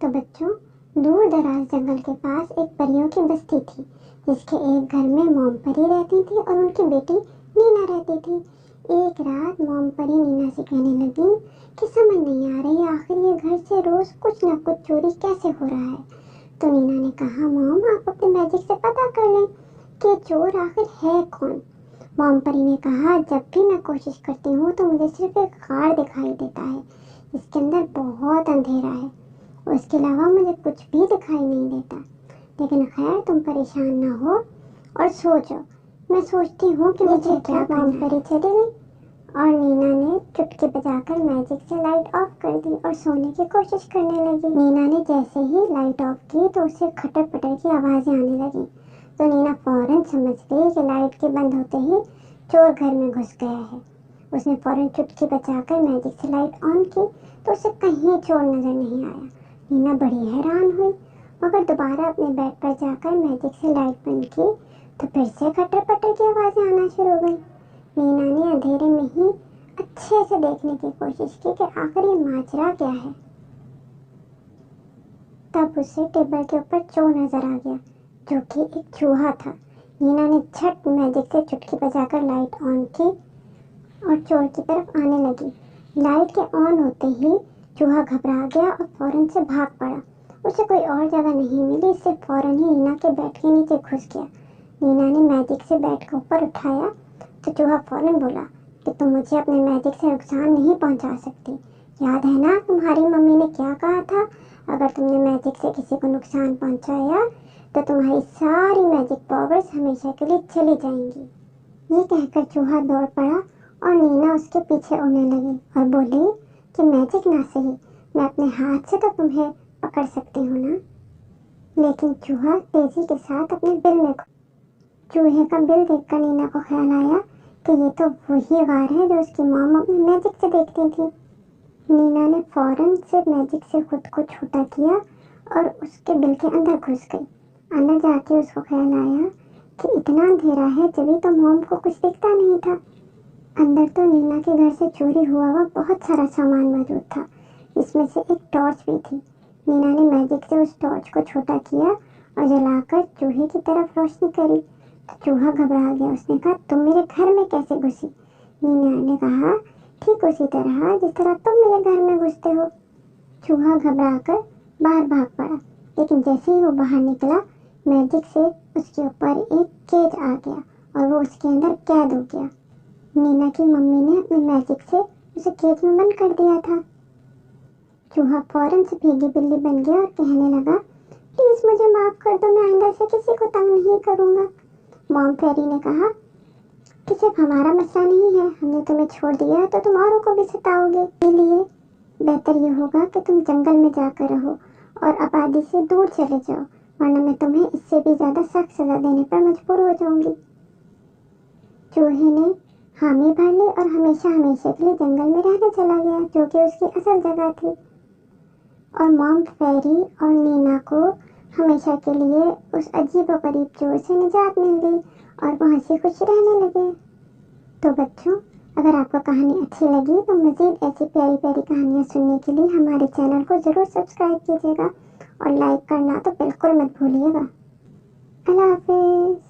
تو بچوں، دور دراز جنگل کے پاس ایک پریوں کی بستی تھی، جس کے ایک گھر میں موم پری رہتی تھی اور ان کی بیٹی نینا رہتی تھی۔ ایک رات موم پری نینا سے کہنے لگی کہ سمجھ نہیں آ رہی آخر یہ گھر سے روز کچھ نہ کچھ چوری کیسے ہو رہا ہے۔ تو نینا نے کہا، موم آپ اپنے میجک سے پتہ کر لیں کہ چور آخر ہے کون۔ موم پری نے کہا، جب بھی میں کوشش کرتی ہوں تو مجھے صرف ایک غار دکھائی دیتا ہے، اس کے اندر بہت اندھیرا ہے، اس کے علاوہ مجھے کچھ بھی دکھائی نہیں دیتا۔ لیکن خیر، تم پریشان نہ ہو اور سوچو، میں سوچتی ہوں کہ مجھے کیا موم پری چلی گئی اور نینا نے چٹکی بجا کر میجک سے لائٹ آف کر دی اور سونے کی کوشش کرنے لگی۔ نینا نے جیسے ہی لائٹ آف کی تو اسے کھٹر پٹر کی آوازیں آنے لگی۔ تو نینا فوراً سمجھ گئی کہ لائٹ کے بند ہوتے ہی چور گھر میں گھس گیا ہے۔ اس نے فوراً چٹکی بجا کر میجک سے لائٹ آن کی تو اسے کہیں چور نظر نہیں آیا۔ نینا بڑی حیران ہوئی، مگر دوبارہ اپنے بیڈ پر جا کر میجک سے لائٹ بند کی تو پھر سے کھٹر پٹر کی آوازیں آنا شروع ہو گئی۔ نینا نے اندھیرے میں ہی اچھے سے دیکھنے کی کوشش کی کہ آخر یہ ماجرا کیا ہے۔ تب اسے ٹیبل کے اوپر چور نظر آ گیا، جو کہ ایک چوہا تھا۔ نینا نے جھٹ میجک سے چٹکی بجا کر لائٹ آن کی اور چور کی طرف آنے لگی۔ لائٹ کے آن ہوتے ہی چوہا گھبرا گیا اور فوراً سے بھاگ پڑا۔ اسے کوئی اور جگہ نہیں ملی، اس سے فوراً ہی نینا کے بیڈ کے نیچے گھس گیا۔ نینا نے میجک سے بیڈ کے اوپر اٹھایا تو چوہا فوراً بولا کہ تم مجھے اپنے میجک سے نقصان نہیں پہنچا سکتی۔ یاد ہے نا تمہاری ممی نے کیا کہا تھا، اگر تم نے میجک سے کسی کو نقصان پہنچایا تو تمہاری ساری میجک پاورز ہمیشہ کے لیے چلی جائیں گی۔ یہ کہہ کر چوہا دوڑ پڑا اور نینا اس کے پیچھے اڑنے لگی اور بولی کہ میجک نہ صحیح، میں اپنے ہاتھ سے تو تمہیں پکڑ سکتی ہوں نا۔ لیکن چوہا تیزی کے ساتھ اپنے بل میں چوہے کا بل دیکھ کر نینا کو خیال آیا کہ یہ تو وہی غار ہے جو اس کی ماں اپنے میجک سے دیکھتی تھی۔ نینا نے فوراً سے میجک سے خود کو چھوٹا کیا اور اس کے بل کے اندر گھس گئی۔ اندر جا کے اس کو خیال آیا کہ اتنا اندھیرا ہے جبھی تو موم کو کچھ دکھتا نہیں تھا۔ اندر تو نینا کے گھر سے چوری ہوا بہت سارا سامان موجود تھا، جس میں سے ایک ٹارچ بھی تھی۔ نینا نے میجک سے اس ٹارچ کو چھوٹا کیا اور جلا کر چوہے کی طرف روشنی کری تو چوہا گھبرا گیا۔ اس نے کہا، تم میرے گھر میں کیسے گھسی؟ نینا نے کہا، ٹھیک اسی طرح جس طرح تم میرے گھر میں گھستے ہو۔ چوہا گھبرا کر باہر بھاگ پڑا، لیکن جیسے ہی وہ باہر نکلا میجک سے اس کے اوپر ایک کیج آ گیا اور وہ اس کے اندر قید ہو گیا۔ نینا کی ممی نے اپنے میجک سے اسے کیج میں بند کر دیا تھا۔ چوہا فوراً سے بھیگی بلی بن گیا اور کہنے لگا، پلیز مجھے معاف کر دو، میں آئندہ سے کسی کو تنگ نہیں کروں گا۔ موم فیری نے کہا کہ صرف ہمارا مسئلہ نہیں ہے، ہم نے تمہیں چھوڑ دیا تو تم اوروں کو بھی ستاؤ گے، اس لیے بہتر یہ ہوگا کہ تم جنگل میں جا کر رہو اور آبادی سے دور چلے جاؤ، ورنہ میں تمہیں اس سے بھی زیادہ سخت سزا دینے پر مجبور ہو جاؤں گی۔ چوہے نے حامی بھر لی اور ہمیشہ کے لیے جنگل میں رہنے چلا گیا، جو کہ اس کی اصل جگہ تھی۔ اور موم فیری اور نینا کو ہمیشہ کے لیے اس عجیب و غریب چور سے نجات مل گئی اور وہ ہنسی خوشی رہنے لگے۔ تو بچوں، اگر آپ کو کہانی اچھی لگی تو مزید ایسی پیاری پیاری کہانیاں سننے کے لیے ہمارے چینل کو ضرور سبسکرائب کیجیے گا اور لائک کرنا تو بالکل مت بھولیے گا۔ اللہ حافظ۔